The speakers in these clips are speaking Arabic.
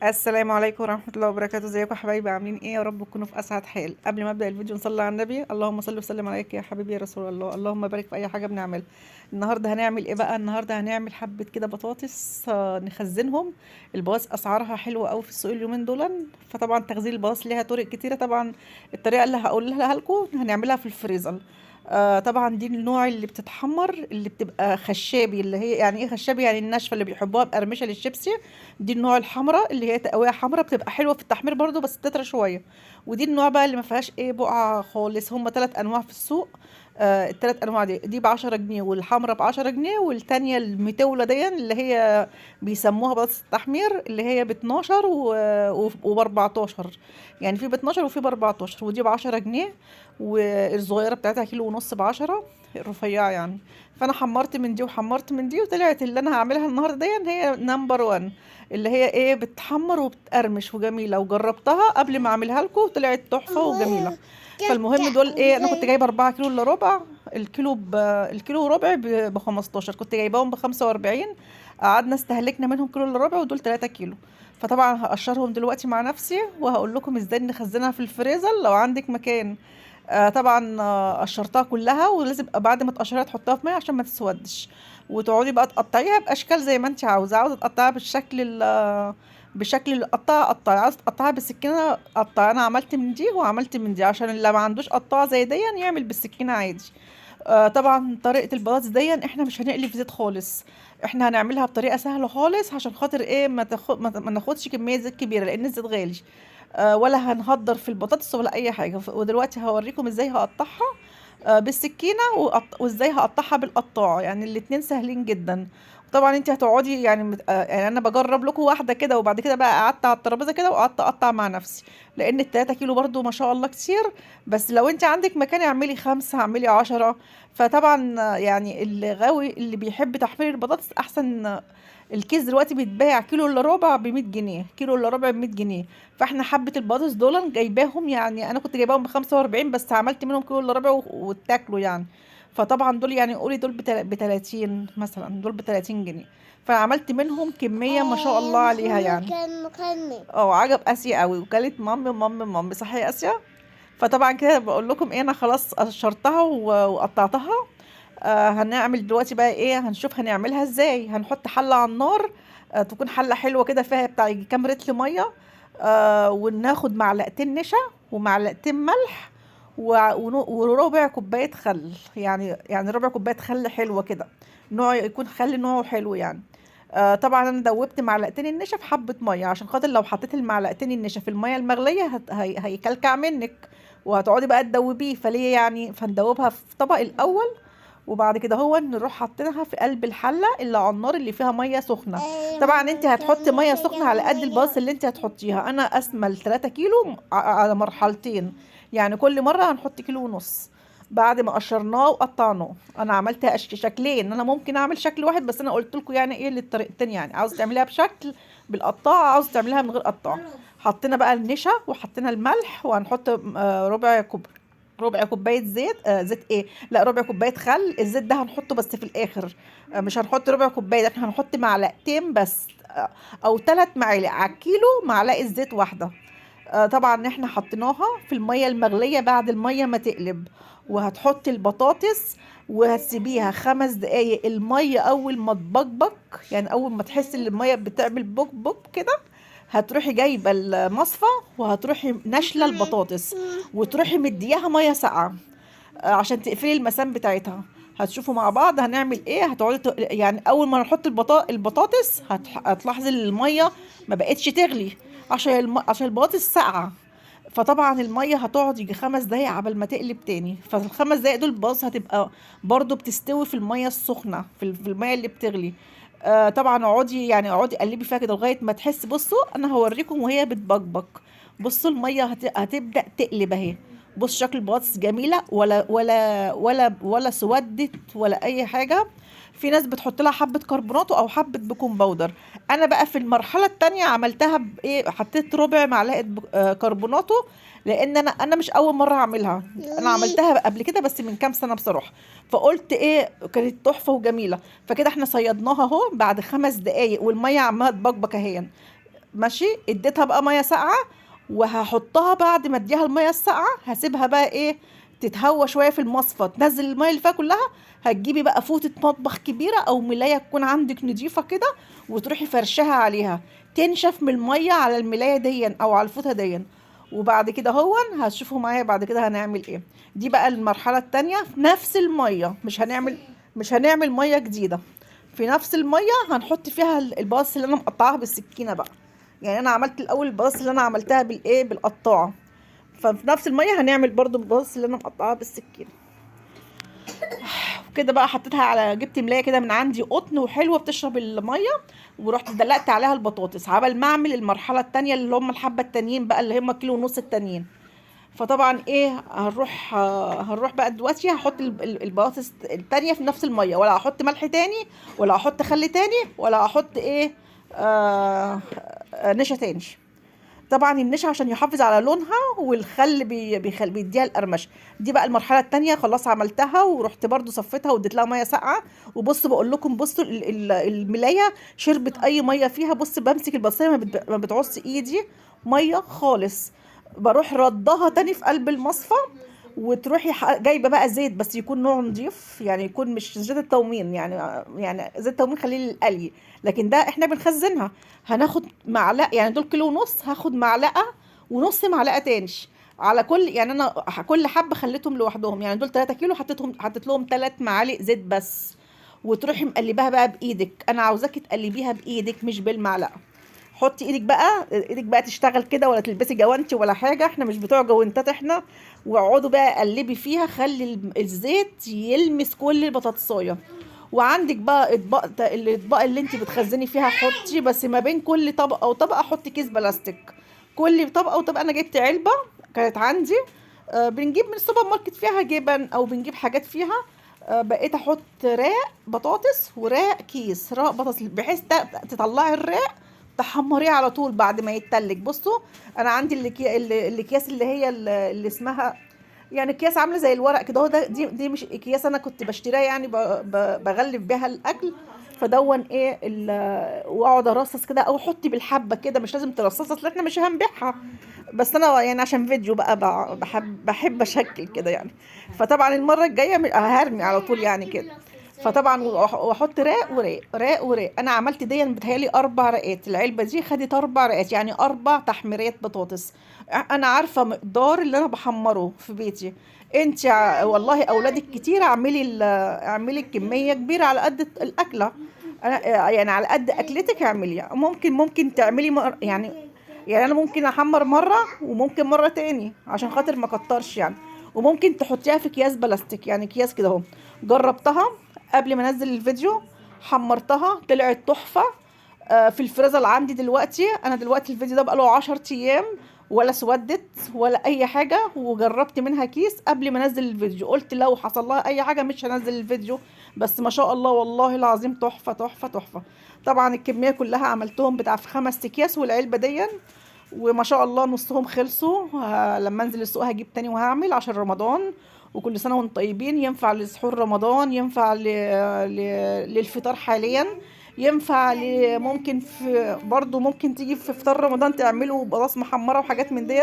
السلام عليكم ورحمة الله وبركاته. ازيكم يا حبايبي؟ عاملين ايه؟ يا رب تكونوا في اسعد حال. قبل ما ابدا الفيديو نصلي على النبي. اللهم صل وسلم عليك يا حبيبي يا رسول الله. اللهم بارك في اي حاجة بنعملها. النهارده هنعمل ايه بقى؟ النهارده هنعمل حبة كده بطاطس، نخزنهم. البطاطس اسعارها حلوة قوي في السوق اليومين دول. فطبعا تخزين البطاطس ليها طرق كتيرة. طبعا الطريقة اللي هقولها لكم هنعملها في الفريزر. طبعا دي النوع اللي بتتحمر، اللي بتبقى خشابي، اللي هي يعني ايه خشابي؟ يعني الناشفه اللي بيحبوها بقرمشه للشيبسي. دي النوع الحمراء اللي هي تقويه حمراء، بتبقى حلوه في التحمير برضو بس تترى شويه. ودي النوع بقى اللي ما فيهاش ايه بقعه خالص. هم 3 انواع في السوق. التلات انواع دي ب10 جنيه، والحمراء ب10 جنيه، والتانية المتولة دي اللي هي بيسموها بطاطس التحمير، اللي هي ب12 وب14. يعني في ب12 وفي ب14، ودي ب10 جنيه. والصغيرة بتاعتها كيلو ونص ب10، الرفيعة يعني. فانا حمرت من دي وحمرت من دي، وطلعت اللي انا هعملها النهارده دي هي نمبر 1. اللي هي ايه، بتحمر وبتقرمش وجميله، وجربتها قبل ما اعملها لكم طلعت تحفه وجميله. فالمهم دول ايه، انا كنت جايبه 4 كيلو الا ربع. الكيلو وربع ب 15، كنت جايباهم ب 45. قعدنا استهلكنا منهم كيلو الا ربع، ودول 3 كيلو. فطبعا هقشرهم دلوقتي مع نفسي، وهقول لكم ازاي نخزنها في الفريزر لو عندك مكان. طبعا قشرتها كلها، ولازم بعد ما تقشريها تحطها في ميه عشان ما تسودش. وتقعدي بقى تقطعيها باشكال زي ما انت عاوزه تقطعيها بالشكل بشكل اللي قطعي عاوزه تقطعيها بالسكينه قطعي. انا عملت من دي وعملت من دي، عشان اللي ما عندوش قطاعه زي دي يعمل بالسكينه عادي. طبعا طريقه البطاطس دي احنا مش هنقلي في زيت خالص. احنا هنعملها بطريقه سهله خالص، عشان خاطر ايه ما ناخدش كميه زيت كبيره، لان الزيت غالي. ولا هنهدر في البطاطس ولا اي حاجه. ودلوقتي هوريكم ازاي هقطعها بالسكينه، وازاي هقطعها بالقطاعه. يعني الاتنين سهلين جدا. طبعا انت هتقعدي يعني يعني انا بجرب لكم واحده كده، وبعد كده بقى قعدت على الترابيزه كده وقعدت اقطع مع نفسي. لان ال3 كيلو برضو ما شاء الله كتير. بس لو انت عندك مكان اعملي 5، اعملي 10. فطبعا يعني اللي غاوي اللي بيحب تحمير البطاطس احسن. الكيس دلوقتي بيتباع كيلو الا ربع ب 100 جنيه، كيلو الا ربع ب 100 جنيه. فاحنا حبه البطاطس دول جايباهم، يعني انا كنت جايباهم ب 45، بس عملت منهم كيلو الا ربع واتاكلوا يعني. فطبعا دول يعني قولي دول ب 30 مثلا، دول ب 30 جنيه. فعملت منهم كميه ما شاء الله عليها يعني. كان مكمل عجب اسيا قوي، وكلت مامي صح يا اسيا. فطبعا كده بقول لكم ايه، انا خلاص قشرتها وقطعتها. هنعمل دلوقتي بقى ايه، هنشوف هنعملها ازاي. هنحط حلة على النار، تكون حلة حلوة كده فيها بتاع يجي كام رتل مية. وناخد معلقتين نشا ومعلقتين ملح وربع كوباية خل. يعني ربع كوباية خل حلوة كده. نوع يكون خل نوعه حلو يعني. طبعا انا دوبت معلقتين النشا في حبة مية، عشان خاطر لو حطيت المعلقتين النشا في المية المغلية هيكلكع منك. وهتقعدي بقى تدوبيه، فليه يعني؟ فندوبها في طبق الاول. وبعد كده هو نروح حاطينها في قلب الحله اللي على النار اللي فيها ميه سخنه. طبعا انت هتحطي ميه سخنه على قد الباص اللي انت هتحطيها. انا قاسمه ال3 كيلو على مرحلتين. يعني كل مره هنحط كيلو ونص. بعد ما قشرناه وقطعناه، انا عملتها شكلين. انا ممكن اعمل شكل واحد، بس انا قلت لكم يعني ايه للطريقتين. يعني عاوز تعمليها بشكل بالقطاعه، عاوز تعمليها من غير قطاعه. حطينا بقى النشا وحطينا الملح، وهنحط ربع كوبايه زيت. زيت ايه، لا ربع كوبايه خل. الزيت ده هنحطه بس في الاخر. مش هنحط ربع كوبايه، احنا هنحط معلقتين بس. او 3 معالق على الكيلو، معلقه زيت واحده. طبعا احنا حطيناها في الميه المغليه بعد الميه ما تقلب. وهتحطي البطاطس وهتسيبيها 5 دقايق. الميه اول ما تبقبق، يعني اول ما تحسي ان الميه بتعمل بوك بوك كده، هتروحي جايبه المصفى، وهتروحي ناشله البطاطس، وتروحي مدياها ميه ساقعه عشان تقفلي المسام بتاعتها. هتشوفوا مع بعض هنعمل ايه. هتقعدي يعني اول ما نحط البطاطس هتلاحظي ان الميه ما بقتش تغلي، عشان البطاطس ساقعه. فطبعا الميه هتقعد يجي 5 دقايق عبال ما تقلب تاني. فال5 دقايق دول البطاطس هتبقى برضو بتستوي في الميه السخنه، في الميه اللي بتغلي. طبعا اقعدي قلبي فيها كده لغايه ما تحس. بصوا انا هوريكم وهي بتبقبق. بصوا الميه هتبدا تقلب اهي. بص شكل البطاطس جميله، ولا سودت ولا اي حاجه. في ناس بتحط لها حبه كربوناتو او حبه بيكنج باودر. انا بقى في المرحله التانية عملتها بايه، حطيت ربع معلقه كربوناتو. لان انا مش اول مره اعملها. انا عملتها قبل كده بس من كام سنه بصراحه. فقلت ايه، كانت تحفه وجميله. فكده احنا صيدناها اهو بعد 5 دقايق، والميه عماله تبقبق اهي. ماشي. اديتها بقى ميه ساقعه، وهحطها بعد ما اديها الميه الساقعه هسيبها بقى ايه تتهوى شويه في المصفى، تنزل الميه اللي فيها كلها. هتجيبي بقى فوطه مطبخ كبيره او ملايه تكون عندك نضيفه كده، وتروحي فرشها عليها تنشف من الميه على الملايه دي او على الفوطه دي. وبعد كده هتشوفوا معايا بعد كده هنعمل ايه. دي بقى المرحله التانية في نفس الميه، مش هنعمل ميه جديده. في نفس الميه هنحط فيها البصل اللي انا مقطعاها بالسكينه بقى. يعني انا عملت الاول البصل اللي انا عملتها بالايه بالقطاعه، ففي نفس الميه هنعمل برضو البصل اللي انا مقطعاها بالسكينه. وكده بقى حطيتها على، جبت ملايه كده من عندي قطن وحلوه بتشرب الميه، ورحت دلقت عليها البطاطس عبال ما اعمل المرحله التانية اللي هم الحبه التانيين بقى اللي هم كيلو ونص التانيين. فطبعا ايه هنروح بقى دلوقتي هحط البطاطس التانية في نفس الميه، ولا هحط ملح تاني ولا هحط خل تاني ولا هحط ايه نشا تاني. طبعا النشا عشان يحافظ على لونها، والخل بيديها القرمشه. دي بقى المرحله التانية خلاص عملتها، ورحت برضو صفيتها واديت لها ميه ساقعه. وبصوا بقول لكم، بصوا الملايه شربت اي ميه فيها. بص بمسك البصلايه ما بتعص ايدي ميه خالص. بروح ردها تاني في قلب المصفى، وتروحي جايبه بقى زيت بس يكون نوع نضيف، يعني يكون مش زيت التومين، يعني زيت التومين خليه للقلي، لكن ده احنا بنخزنها. هناخد معلقه، يعني دول كيلو ونص، هاخد معلقه ونص معلقه تاني على كل، يعني انا كل حبه خليتهم لوحدهم. يعني دول 3 كيلو حطيت لهم 3 معالق زيت بس. وتروحي مقلباها بقى بايدك، انا عاوزاكي تقلبيها بايدك مش بالمعلقه. حطي ايدك بقى تشتغل كده، ولا تلبسي جوانتي ولا حاجه، احنا مش بتوع جوانتات احنا. واقعدوا بقى قلبي فيها، خلي الزيت يلمس كل البطاطسايه. وعندك بقى الاطباق اللي انت بتخزني فيها حطي، بس ما بين كل طبقه وطبقه حطي كيس بلاستيك. كل طبقه وطبقه. انا جبت علبه كانت عندي، بنجيب من السوبر ماركت فيها جبن او بنجيب حاجات فيها. بقيت احط راق بطاطس وراق كيس راق بطاطس، بحيث تطلعي الراق تحمريه على طول بعد ما يتلج. بصوا انا عندي الاكياس اللي هي اللي اسمها، يعني اكياس عامله زي الورق كده. هو دي مش اكياس انا كنت بشتريها، يعني بغلف بيها الاكل. فدون ايه واقعد ارصص كده، او حطي بالحبه كده، مش لازم ترصصها اصل احنا مش هنبيعها. بس انا يعني عشان فيديو بقى بحب اشكل كده يعني. فطبعا المره الجايه هرمي على طول يعني كده. فطبعا واحط راق وراق راق وراق. انا عملت دي بتهيالي 4 رقات، العلبه دي خدت 4 رقات، يعني 4 تحميرات بطاطس. انا عارفه مقدار اللي انا بحمره في بيتي. انت والله اولادك كتير، اعملي كميه كبيره على قد الاكله. انا يعني على قد اكلتك اعمليها. ممكن تعملي يعني انا ممكن احمر مره وممكن مره تاني عشان خاطر ما كترش يعني. وممكن تحطيها في اكياس بلاستيك، يعني اكياس كده اهو. جربتها قبل ما انزل الفيديو، حمرتها طلعت تحفه. في الفريزر عندي دلوقتي، انا دلوقتي الفيديو ده بقاله 10 ايام، ولا سودت ولا اي حاجه. وجربت منها كيس قبل ما انزل الفيديو، قلت لو حصل لها اي حاجه مش هنزل الفيديو. بس ما شاء الله والله العظيم تحفه تحفه تحفه. طبعا الكميه كلها عملتهم بتاع في 5 اكياس والعلبه دي. وما شاء الله نصهم خلصوا. لما انزل السوق هجيب تاني وهعمل عشان رمضان. وكل سنه وانتم طيبين. ينفع لسحور رمضان، ينفع للفطار حاليا، ينفع ممكن برضو ممكن تيجي في فطار رمضان تعملوا بطاطس محمره وحاجات من دي.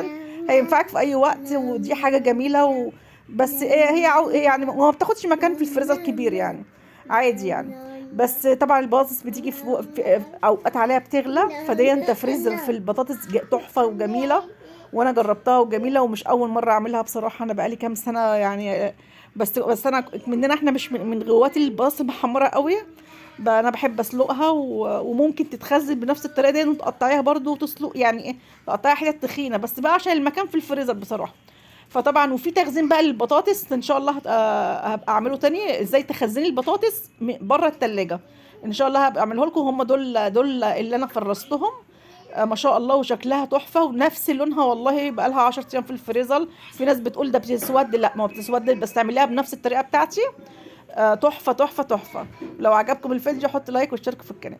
هينفعك في اي وقت، ودي حاجه جميله بس ايه هي يعني ما بتاخدش مكان في الفريزر كبير يعني، عادي يعني. بس طبعا البطاطس بتيجي في اوقات عليها بتغلى، فدي تفريز في البطاطس تحفه وجميله. وانا جربتها وجميله، ومش اول مره اعملها بصراحه، انا بقالي كام سنه يعني. بس انا مننا احنا مش من غوات البطاطس المحمره قوي. انا بحب اسلقها وممكن تتخزن بنفس الطريقه دي، وتقطعيها برضو وتسلق، يعني ايه تقطعيها حتت تخينه، بس بقى عشان المكان في الفريزر بصراحه. فطبعا وفي تخزين بقى للبطاطس ان شاء الله هبقى اعمله تاني، ازاي تخزني البطاطس بره التلاجة. ان شاء الله هبقى اعمله لكم. هم دول اللي انا فرستهم. ما شاء الله وشكلها تحفه ونفس لونها، والله بقى لها 10 ايام في الفريزر. في ناس بتقول ده بتسود، لا ما بتسود، بس تعمليها بنفس الطريقه بتاعتي. تحفه تحفه تحفه. لو عجبكم الفيديو حط لايك واشتركوا في القناه.